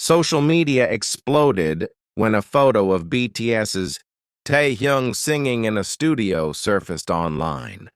Social media exploded when a photo of BTS's Taehyung singing in a studio surfaced online.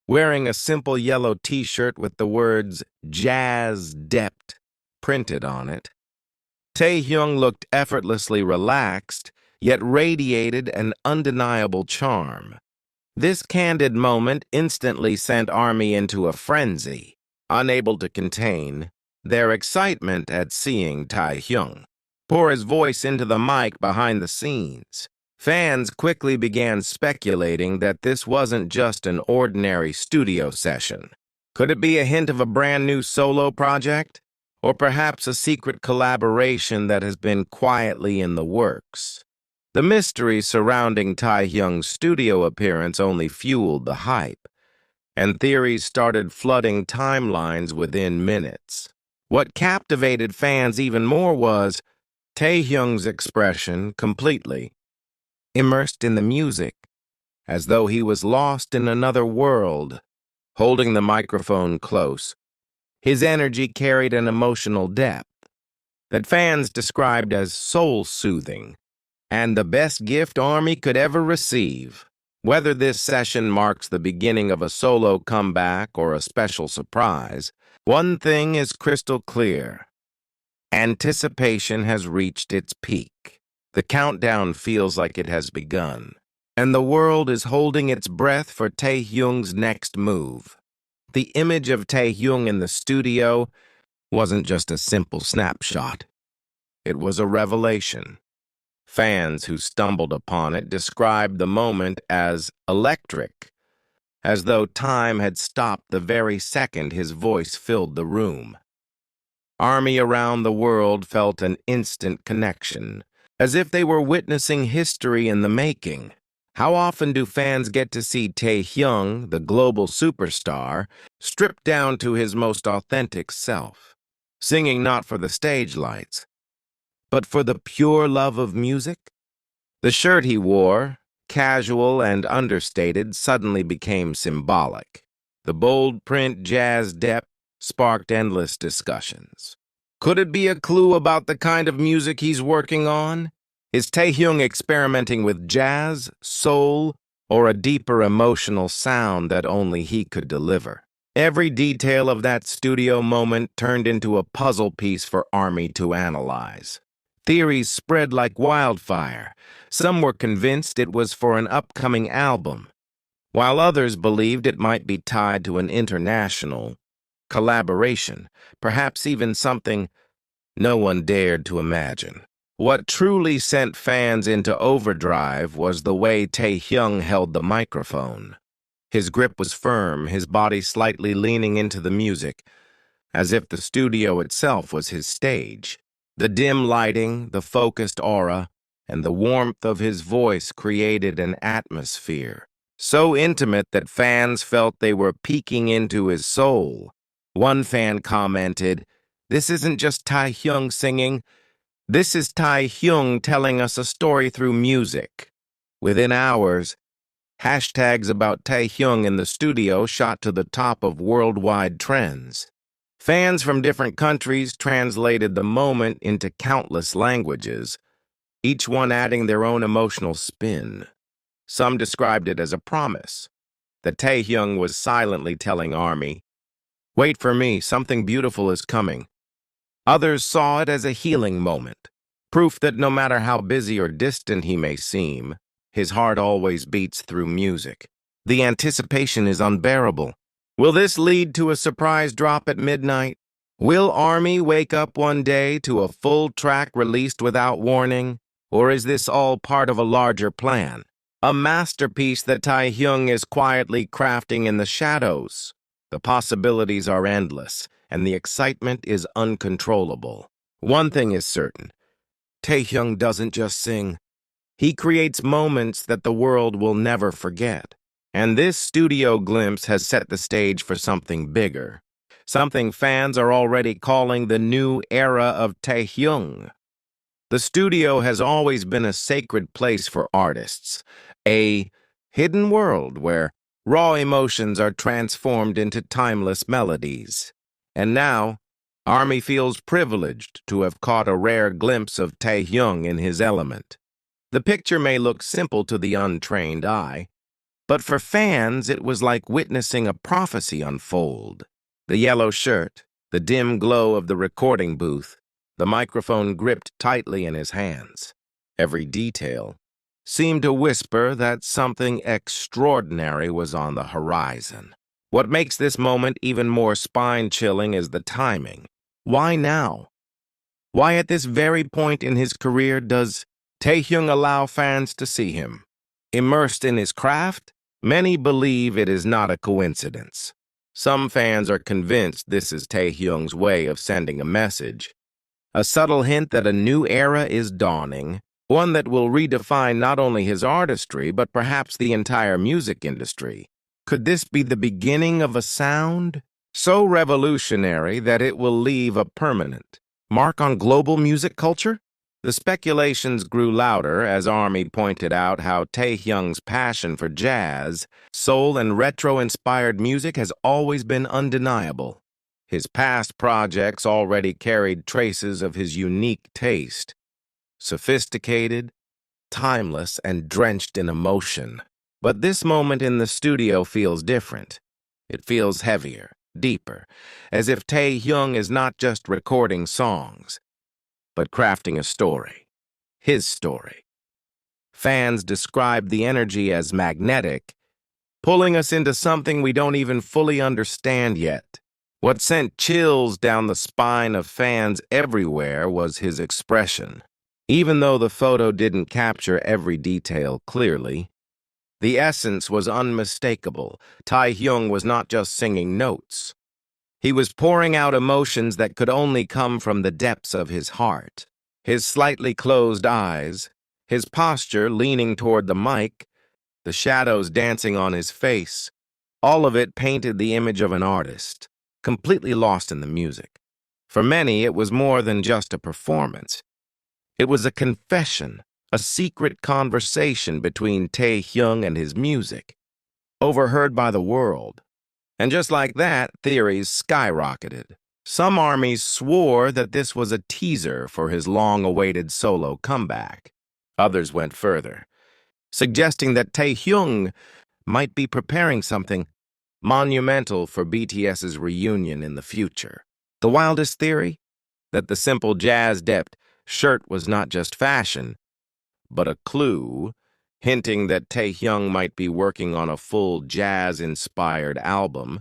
Wearing a simple yellow t-shirt with the words Jazz Depth printed on it, Taehyung looked effortlessly relaxed, yet radiated an undeniable charm. This candid moment instantly sent ARMY into a frenzy, unable to contain their excitement at seeing Taehyung pour his voice into the mic behind the scenes. Fans quickly began speculating that this wasn't just an ordinary studio session. Could it be a hint of a brand new solo project? Or perhaps a secret collaboration that has been quietly in the works? The mystery surrounding Taehyung's studio appearance only fueled the hype, and theories started flooding timelines within minutes. What captivated fans even more was Taehyung's expression, completely immersed in the music, as though he was lost in another world. Holding the microphone close, his energy carried an emotional depth that fans described as soul-soothing, and the best gift ARMY could ever receive. Whether this session marks the beginning of a solo comeback or a special surprise, one thing is crystal clear. Anticipation has reached its peak. The countdown feels like it has begun, and the world is holding its breath for Taehyung's next move. The image of Taehyung in the studio wasn't just a simple snapshot. It was a revelation. Fans who stumbled upon it described the moment as electric, as though time had stopped the very second his voice filled the room. ARMY around the world felt an instant connection, as if they were witnessing history in the making. How often do fans get to see Taehyung, the global superstar, stripped down to his most authentic self, singing not for the stage lights, but for the pure love of music? The shirt he wore, casual and understated, suddenly became symbolic. The bold print Jazz Depth sparked endless discussions. Could it be a clue about the kind of music he's working on? Is Taehyung experimenting with jazz, soul, or a deeper emotional sound that only he could deliver? Every detail of that studio moment turned into a puzzle piece for ARMY to analyze. Theories spread like wildfire. Some were convinced it was for an upcoming album, while others believed it might be tied to an international collaboration, perhaps even something no one dared to imagine. What truly sent fans into overdrive was the way Taehyung held the microphone. His grip was firm, his body slightly leaning into the music, as if the studio itself was his stage. The dim lighting, the focused aura, and the warmth of his voice created an atmosphere so intimate that fans felt they were peeking into his soul. One fan commented, "This isn't just Taehyung singing, this is Taehyung telling us a story through music." Within hours, hashtags about Taehyung in the studio shot to the top of worldwide trends. Fans from different countries translated the moment into countless languages, each one adding their own emotional spin. Some described it as a promise that Taehyung was silently telling ARMY, "Wait for me, something beautiful is coming." Others saw it as a healing moment, proof that no matter how busy or distant he may seem, his heart always beats through music. The anticipation is unbearable. Will this lead to a surprise drop at midnight? Will ARMY wake up one day to a full track released without warning? Or is this all part of a larger plan? A masterpiece that Taehyung is quietly crafting in the shadows? The possibilities are endless, and the excitement is uncontrollable. One thing is certain. Taehyung doesn't just sing. He creates moments that the world will never forget. And this studio glimpse has set the stage for something bigger. Something fans are already calling the new era of Taehyung. The studio has always been a sacred place for artists, a hidden world where raw emotions are transformed into timeless melodies. And now, Army feels privileged to have caught a rare glimpse of Taehyung in his element. The picture may look simple to the untrained eye, but for fans it was like witnessing a prophecy unfold. The yellow shirt, the dim glow of the recording booth, the microphone gripped tightly in his hands. Every detail seemed to whisper that something extraordinary was on the horizon. What makes this moment even more spine-chilling is the timing. Why now? Why at this very point in his career does Taehyung allow fans to see him? Immersed in his craft, many believe it is not a coincidence. Some fans are convinced this is Taehyung's way of sending a message, a subtle hint that a new era is dawning, one that will redefine not only his artistry but perhaps the entire music industry. Could this be the beginning of a sound so revolutionary that it will leave a permanent mark on global music culture? The speculations grew louder as Army pointed out how Taehyung's passion for jazz, soul, and retro-inspired music has always been undeniable. His past projects already carried traces of his unique taste, sophisticated, timeless, and drenched in emotion. But this moment in the studio feels different. It feels heavier, deeper, as if Taehyung is not just recording songs, but crafting a story. His story. Fans describe the energy as magnetic, pulling us into something we don't even fully understand yet. What sent chills down the spine of fans everywhere was his expression. Even though the photo didn't capture every detail clearly, the essence was unmistakable. Taehyung was not just singing notes. He was pouring out emotions that could only come from the depths of his heart. His slightly closed eyes, his posture leaning toward the mic, the shadows dancing on his face, all of it painted the image of an artist, completely lost in the music. For many, it was more than just a performance. It was a confession, a secret conversation between Taehyung and his music, overheard by the world. And just like that, theories skyrocketed. Some armies swore that this was a teaser for his long-awaited solo comeback. Others went further, suggesting that Taehyung might be preparing something monumental for BTS's reunion in the future. The wildest theory? That the simple jazz-dept shirt was not just fashion, but a clue hinting that Taehyung might be working on a full jazz-inspired album,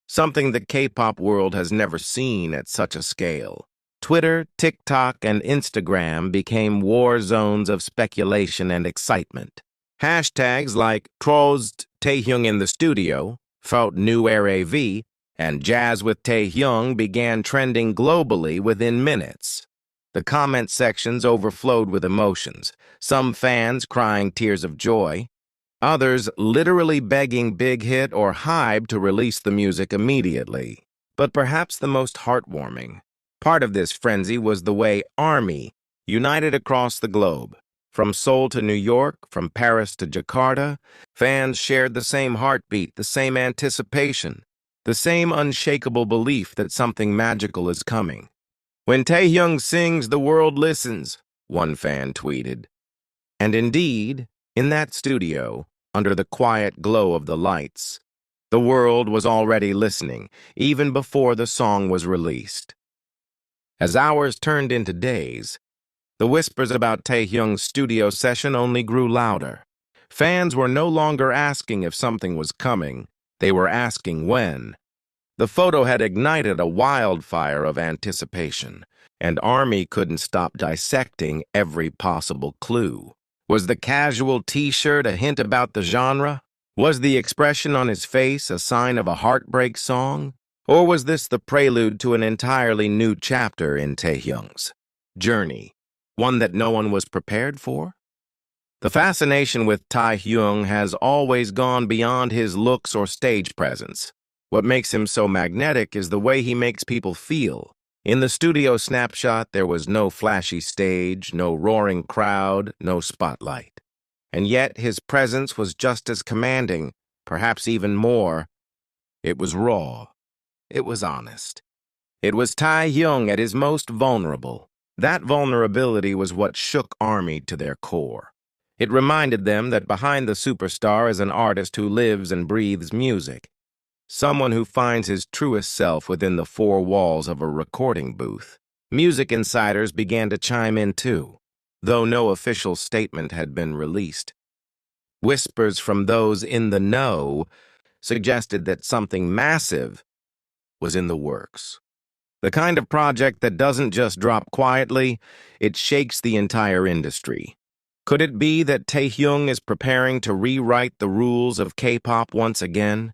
something the K-pop world has never seen at such a scale. Twitter, TikTok, and Instagram became war zones of speculation and excitement. Hashtags like Trolled Taehyung in the studio, Felt New RAV, and Jazz with Taehyung began trending globally within minutes. The comment sections overflowed with emotions, some fans crying tears of joy, others literally begging Big Hit or Hybe to release the music immediately. But perhaps the most heartwarming part of this frenzy was the way Army united across the globe. From Seoul to New York, from Paris to Jakarta, fans shared the same heartbeat, the same anticipation, the same unshakable belief that something magical is coming. When Taehyung sings, the world listens, one fan tweeted. And indeed, in that studio, under the quiet glow of the lights, the world was already listening, even before the song was released. As hours turned into days, the whispers about Taehyung's studio session only grew louder. Fans were no longer asking if something was coming, they were asking when. The photo had ignited a wildfire of anticipation, and Army couldn't stop dissecting every possible clue. Was the casual t-shirt a hint about the genre? Was the expression on his face a sign of a heartbreak song? Or was this the prelude to an entirely new chapter in Taehyung's journey, one that no one was prepared for? The fascination with Taehyung has always gone beyond his looks or stage presence. What makes him so magnetic is the way he makes people feel. In the studio snapshot, there was no flashy stage, no roaring crowd, no spotlight. And yet his presence was just as commanding, perhaps even more. It was raw. It was honest. It was Taehyung at his most vulnerable. That vulnerability was what shook ARMY to their core. It reminded them that behind the superstar is an artist who lives and breathes music, someone who finds his truest self within the four walls of a recording booth. Music insiders began to chime in too, though no official statement had been released. Whispers from those in the know suggested that something massive was in the works. The kind of project that doesn't just drop quietly, it shakes the entire industry. Could it be that Taehyung is preparing to rewrite the rules of K-pop once again?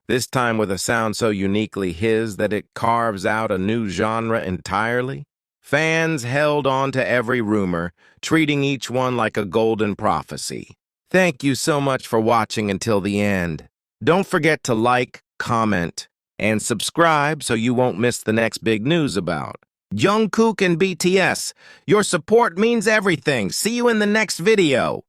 This time with a sound so uniquely his that it carves out a new genre entirely? Fans held on to every rumor, treating each one like a golden prophecy. Thank you so much for watching until the end. Don't forget to like, comment, and subscribe so you won't miss the next big news about Jungkook and BTS. Your support means everything. See you in the next video.